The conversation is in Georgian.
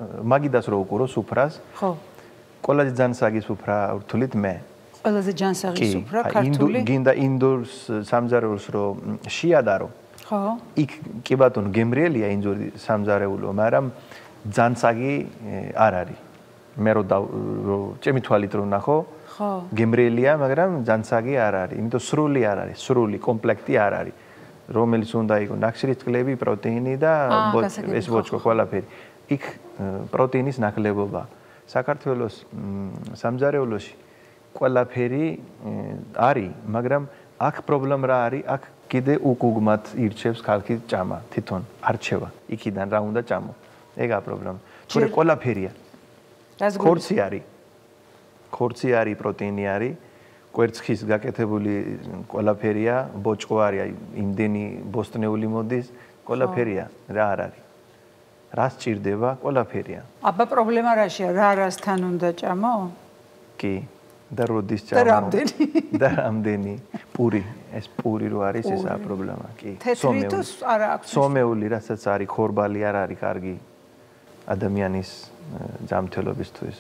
მაგიდას რო უკურო სუფრას. ხო. ყველაზე ჯანსაღი სუფრა ვთვლით მე. ყველაზე ჯანსაღი სუფრა ქართული. გინდა ინდურს სამზარეულოს რო შეადარო. ხო. იქ კი ბატონო გემრიელია ინდური სამზარეულო, მაგრამ ჯანსაღი არ არის. მე რო ჩემი თვალით რო ნახო, ხო. გემრიელია, მაგრამ ჯანსაღი არ არის. იმიტომ სრული არ არის, სრული კომპლექტი არ არის. რომელიც უნდა იყოს ნახშირის წყლები, პროტეინი და ეს ბოჭკო ყველაფერი. იქ პროტეინის ნაკლებობა. საქართველოს სამზარეულოში ყველაფერი არის, მაგრამ აქ პრობლემა რა არის? აქ კიდე უკუგმად ირჩევს ხალხი ჭამა, თვითონ არჩევა. იქიდან რა უნდა ჭამო. ეგაა პრობლემა. თორე ყველაფერია. ხორცი არის. ხორცი არის, პროტეინი არის. კვერცხის გაკეთებული ყველაფერია, ბოჭკო არის, იმდენი ბოსტნეული მოდის, ყველაფერია, რა არ არის. რა სჭირდება, ყველაფერია. აბა პრობლემა რაშია? რასთან უნდა ჭამო? კი, და როდის ჭამო? და რამდენი? პური, ეს პური რო არის, ესაა პრობლემა, კი. თეთრი თუ არა აქვს? სომეული, რასაც არის, ხორბალი არ არის კარგი ადამიანის ჯანმრთელობისთვის.